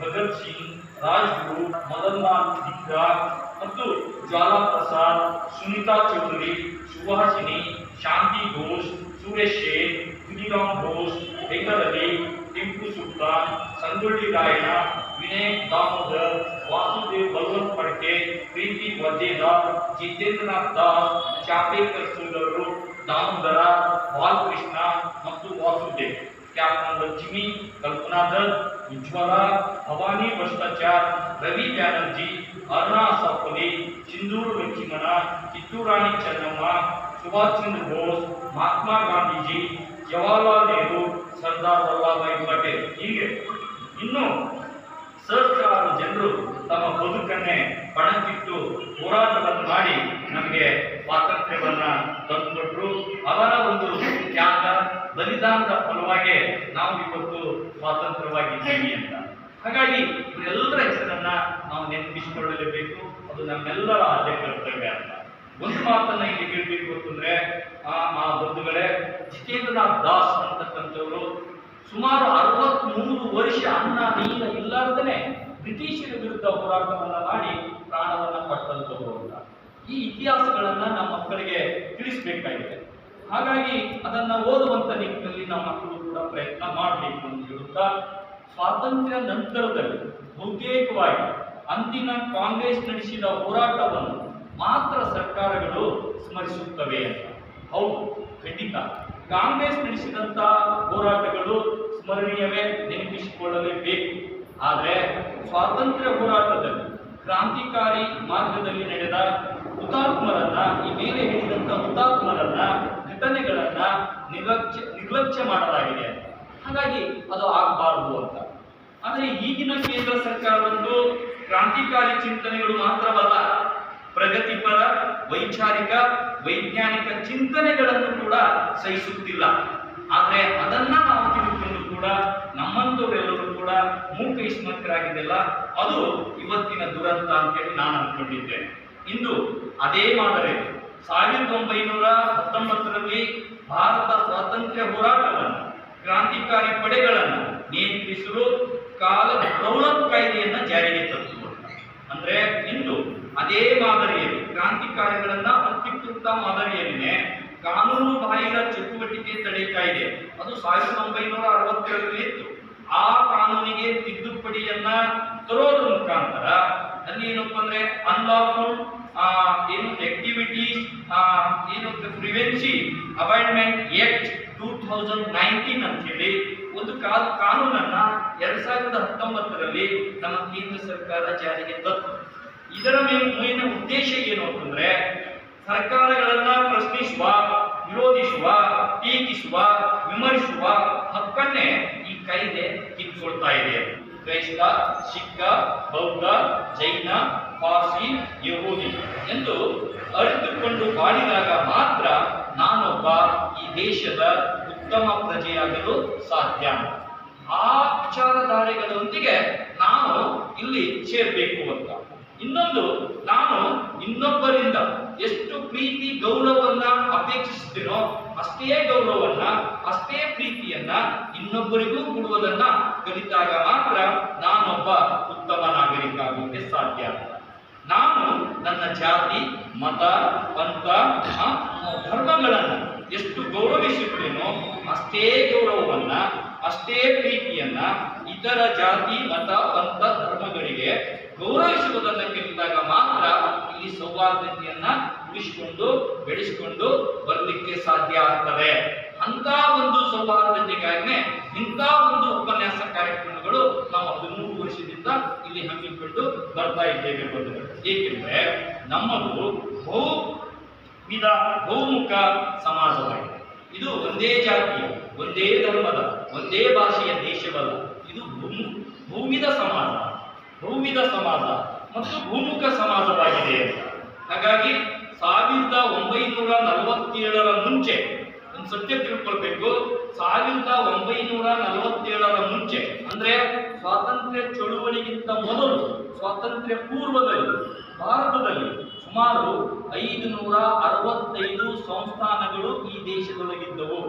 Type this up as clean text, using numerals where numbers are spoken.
ಭಗತ್ ಸಿಂಗ್, ರಾಜ್ಗುರು, ಮದನ್ಲಾಲ್ ಧಿಂಗ್ರಾ ಮತ್ತು ಜ್ವಾಲಾ ಪ್ರಸಾದ್, ಸುನೀತಾ ಚೌಧರಿ, ಸುಹಾಸಿನಿ, ಶಾಂತಿ ಘೋಷ್, ಸುರೇಶ್ ಶೇಖ್, ಖುದಿರಾಮ್ ಘೋಷ್, ಹೈದರ್ ಅಲಿ, ಟಿಪ್ಪು ಸುಲ್ತಾನ್, ಸಂಗೊಳ್ಳಿ ರಾಯಣ್ಣ, ವಿನಯ್ ದಾಮೋದರ್, ವಾಸುದೇವ್ ಬಲವಂತ್ ಫಡ್ಕೆ, ಪ್ರೀತಿ ವಜೇದಾರ್, ಜಿತೇಂದ್ರನಾಥ್ ದಾಸ್, ಚಾಪೇಕರ್ ಸೋದರರು ದಾಮೋದರ, ಬಾಲಕೃಷ್ಣ ಮತ್ತು ವಾಸುದೇವ್, ಕ್ಯಾಪ್ಟನ್ ಲಕ್ಷ್ಮಿ, ಕಲ್ಪನಾ ದತ್, ಉಜ್ವಲ, ಭವಾನಿ ಭ್ರಷ್ಟಾಚಾರ್, ರವಿ ಬ್ಯಾನರ್ಜಿ, ಅರುಣಾ ಸಾಫಲಿ, ಸಿಂಧೂರು ಲಕ್ಷ್ಮಣ, ಕಿತ್ತೂರಾಣಿ ಚೆನ್ನಮ್ಮ, ಸುಭಾಷ್ ಚಂದ್ರ ಬೋಸ್, ಮಹಾತ್ಮ ಗಾಂಧೀಜಿ, ಜವಾಹರ್ಲಾಲ್ ನೆಹರು, ಸರ್ದಾರ್ ವಲ್ಲಭಾಯ್ ಪಟೇಲ್, ಹೀಗೆ ಇನ್ನು ಸಹಸ್ರಾರು ಜನರು ತಮ್ಮ ಬದುಕನ್ನೇ ಪಣಕ್ಕಿಟ್ಟು ಹೋರಾಟವನ್ನು ಮಾಡಿ ನಮಗೆ ಸ್ವಾತಂತ್ರ್ಯವನ್ನ ತಂದುಕೊಟ್ರು. ಅವರ ಒಂದು ತ್ಯಾಗ ಬಲಿದಾನದ ಫಲವಾಗಿ ನಾವು ಇವತ್ತು ಸ್ವಾತಂತ್ರ್ಯವಾಗಿದ್ದೀವಿ ಅಂತ. ಹಾಗಾಗಿ ಇವರೆಲ್ಲರ ಹೆಸರನ್ನ ನಾವು ನೆನಪಿಸಿಕೊಳ್ಳಲೇಬೇಕು. ಅದು ನಮ್ಮೆಲ್ಲರ ಆದ್ಯ ಕರ್ತವ್ಯ ಅಂತ. ಒಂದು ಮಾತನ್ನ ಇಲ್ಲಿ ಹೇಳ್ಬೇಕು ಅಂತಂದ್ರೆ ಆ ಬಂಧುಗಳೇ, ಜಿತೇಂದ್ರನಾಥ್ ದಾಸ್ ಅಂತಕ್ಕಂಥವರು ಸುಮಾರು 63 ವರ್ಷ ಅನ್ನ ನೀರ ಇಲ್ಲಾರ್ದೇ ಬ್ರಿಟಿಷರ ವಿರುದ್ಧ ಹೋರಾಟವನ್ನ ಮಾಡಿ ಪ್ರಾಣವನ್ನ ಪಟ್ಟಂತವರು ಅಂತ. ಈ ಇತಿಹಾಸಗಳನ್ನ ನಮ್ಮ ಮಕ್ಕಳಿಗೆ ತಿಳಿಸಬೇಕಾಗಿದೆ. ಹಾಗಾಗಿ ಅದನ್ನ ಓದುವಂತ ನಿಟ್ಟಿನಲ್ಲಿ ನಮ್ಮ ಮಕ್ಕಳು ಕೂಡ ಪ್ರಯತ್ನ ಮಾಡಬೇಕು ಅಂತ ಹೇಳುತ್ತಾ, ಸ್ವಾತಂತ್ರ್ಯ ನಂತರದಲ್ಲಿ ಬಹುತೇಕವಾಗಿ ಅಂದಿನ ಕಾಂಗ್ರೆಸ್ ನಡೆಸಿದ ಹೋರಾಟವನ್ನು ಮಾತ್ರ ಸರ್ಕಾರಗಳು ಸ್ಮರಿಸುತ್ತವೆ ಅಂತ. ಹೌದು, ಖಂಡಿತ ಕಾಂಗ್ರೆಸ್ ನಡೆಸಿದಂತ ಹೋರಾಟಗಳು ಸ್ಮರಣೀಯವೇ, ನೆನಪಿಸಿಕೊಳ್ಳಲೇಬೇಕು. ಆದರೆ ಸ್ವಾತಂತ್ರ್ಯ ಹೋರಾಟದಲ್ಲಿ ಕ್ರಾಂತಿಕಾರಿ ಮಾರ್ಗದಲ್ಲಿ ನಡೆದ ಹುತಾತ್ಮರನ್ನ, ಈ ಮೇಲೆ ಹೇಳಿದಂತ ಹುತಾತ್ಮರನ್ನ, ಘಟನೆಗಳನ್ನ ನಿರ್ಲಕ್ಷ್ಯ ಮಾಡಲಾಗಿದೆ. ಹಾಗಾಗಿ ಅದು ಆಗಬಾರದು ಅಂತ. ಆದರೆ ಈಗಿನ ಕೇಂದ್ರ ಸರ್ಕಾರವೊಂದು ಕ್ರಾಂತಿಕಾರಿ ಚಿಂತನೆಗಳು ಮಾತ್ರವಲ್ಲ, ಪ್ರಗತಿಪರ, ವೈಚಾರಿಕ, ವೈಜ್ಞಾನಿಕ ಚಿಂತನೆಗಳನ್ನು ಕೂಡ ಸಹಿಸುತ್ತಿಲ್ಲ. ಆದರೆ ಅದನ್ನ ನಾವು ತಿಳ್ಕೊಂಡು ಕೂಡ ನಮ್ಮಂತವರೆಲ್ಲರೂ ಕೂಡ ಮೂಕೈಸ್ಮಕರಾಗಿದೆಯಲ್ಲ, ಅದು ಇವತ್ತಿನ ದುರಂತ ಅಂತೇಳಿ ನಾನು ಅಂದ್ಕೊಂಡಿದ್ದೇನೆ. ಇಂದು ಅದೇ ಮಾದರಿ 1919ರಲ್ಲಿ ಭಾರತ ಸ್ವಾತಂತ್ರ್ಯ ಹೋರಾಟವನ್ನು, ಕ್ರಾಂತಿಕಾರಿ ಪಡೆಗಳನ್ನು ನಿಯಂತ್ರಿಸಲು ರೌಲತ್ ಕಾಯ್ದೆಯನ್ನ ಜಾರಿಗೆ ತಂದರು. ಅಂದ್ರೆ ಇಂದು ಅದೇ ಮಾದರಿಯಲ್ಲಿ ಕ್ರಾಂತಿಕಾರಿಗಳನ್ನ ಅತ್ಯುತ್ತಮ ಮಾದರಿಯಲ್ಲಿನೇ ಕಾನೂನು ಬಾಹಿರ ಚಟುವಟಿಕೆ ತಡೆ ಕಾಯ್ದೆ, ಅದು 1962ರಲ್ಲಿ ಇತ್ತು. ಆ ಕಾನೂನಿಗೆ ತಿದ್ದುಪಡಿಯನ್ನ ತರೋದ್ರ ಮುಖಾಂತರ ಅಲ್ಲಿ ಏನಪ್ಪ ಅಂದ್ರೆ ಅನ್ಲಾಫುಲ್ ಆಕ್ಟಿವಿಟೀಸ್ ಪ್ರಿವೆನ್ಸಿವ್ ಅವಾಯ್ಡ್ಮೆಂಟ್ ಆಕ್ಟ್ 2019 ಅಂತ ಹೇಳಿ ಒಂದು ಕಾನೂನನ್ನ 2019ರಲ್ಲಿ ನಮ್ಮ ಕೇಂದ್ರ ಸರ್ಕಾರ ಜಾರಿಗೆ ತಂತು. ಇದರ ಮೇಲಿನ ಉದ್ದೇಶ ಏನು ಅಂತಂದ್ರೆ, ಸರ್ಕಾರಗಳನ್ನ ಪ್ರಶ್ನಿಸುವ, ವಿರೋಧಿಸುವ, ಟೀಕಿಸುವ, ವಿಮರ್ಶಿಸುವ ಹಕ್ಕನ್ನೇ ಈ ಕಾಯ್ದೆ ಕಿತ್ಕೊಳ್ತಾ ಇದೆ. ಕ್ರೈಸ್ತ, ಸಿಖ್, ಬೌದ್ಧ, ಜೈನ, ಪಾರ್ಸಿ, ಯಹೂದಿ ಎಂದು ಅರಿತುಕೊಂಡು ಬಾಳಿದಾಗ ಮಾತ್ರ ನಾನೊಬ್ಬ ಈ ದೇಶದ ಉತ್ತಮ ಪ್ರಜೆಯಾಗಲು ಸಾಧ್ಯ. ಆ ವಿಚಾರಧಾರೆಗಳೊಂದಿಗೆ ನಾವು ಇಲ್ಲಿ ಸೇರ್ಬೇಕು ಅಂತ. ಇನ್ನೊಂದು, ನಾನು ಇನ್ನೊಬ್ಬರಿಂದ ಎಷ್ಟು ಪ್ರೀತಿ ಗೌರವವನ್ನ ಅಪೇಕ್ಷಿಸ್ತೀನೋ ಅಷ್ಟೇ ಗೌರವವನ್ನ, ಅಷ್ಟೇ ಪ್ರೀತಿಯನ್ನ ಇನ್ನೊಬ್ಬರಿಗೂ ಕೊಡುವುದನ್ನ ಕಲಿತಾಗ ಮಾತ್ರ ನಾನೊಬ್ಬ ಉತ್ತಮ ನಾಗರಿಕ ಆಗೋಕ್ಕೆ ಸಾಧ್ಯ. ನಾನು ನನ್ನ ಜಾತಿ, ಮತ, ಪಂಥ, ಧರ್ಮಗಳನ್ನು ಎಷ್ಟು ಗೌರವಿಸುತ್ತೇನೋ ಅಷ್ಟೇ ಗೌರವವನ್ನ, ಅಷ್ಟೇ ಪ್ರೀತಿಯನ್ನ ಇತರ ಜಾತಿ, ಮತ, ಪಂಥ, ಧರ್ಮಗಳಿಗೆ ಗೌರವಿಸುವುದನ್ನು ಕಲಿತಾಗ ಮಾತ್ರ ಇಲ್ಲಿ ಸೌಹಾರ್ದತೆಯನ್ನ ಉಳಿಸಿಕೊಂಡು ಬೆಳೆಸಿಕೊಂಡು ಬರಲಿಕ್ಕೆ ಸಾಧ್ಯ ಆಗ್ತದೆ. ಅಂತ ಒಂದು ಸೌಹಾರ್ದತೆಗಾಗಿನೇ ಇಂಥ ಒಂದು ಉಪನ್ಯಾಸ ಕಾರ್ಯಕ್ರಮಗಳು ನಾವು 13 ವರ್ಷದಿಂದ ಇಲ್ಲಿ ಹಮ್ಮಿಕೊಂಡು ಬರ್ತಾ ಇದ್ದೇವೆ ಬಂಧುಗಳು. ಏಕೆಂದ್ರೆ ನಮ್ಮದು ಬಹುಮುಖ ಸಮಾಜವಾಗಿದೆ. ಇದು ಒಂದೇ ಜಾತಿಯ, ಒಂದೇ ಧರ್ಮದ, ಒಂದೇ ಭಾಷೆಯ ದೇಶವಲ್ಲ. ಇದು ಬಹುವಿಧ ಸಮಾಜ ಮತ್ತು ಬಹುಮುಖ ಸಮಾಜವಾಗಿದೆ. ಹಾಗಾಗಿ 1947ರ ಮುಂಚೆ ಒಂದು ಸತ್ಯ ತಿಳ್ಕೊಳ್ಬೇಕು. 1947ರ ಮುಂಚೆ ಅಂದ್ರೆ ಸ್ವಾತಂತ್ರ್ಯ ಚಳುವಳಿಗಿಂತ ಮೊದಲು, ಸ್ವಾತಂತ್ರ್ಯ ಪೂರ್ವದಲ್ಲಿ ಭಾರತದಲ್ಲಿ ಸುಮಾರು 565 ಸಂಸ್ಥಾನಗಳು ಈ ದೇಶದೊಳಗಿದ್ದವು.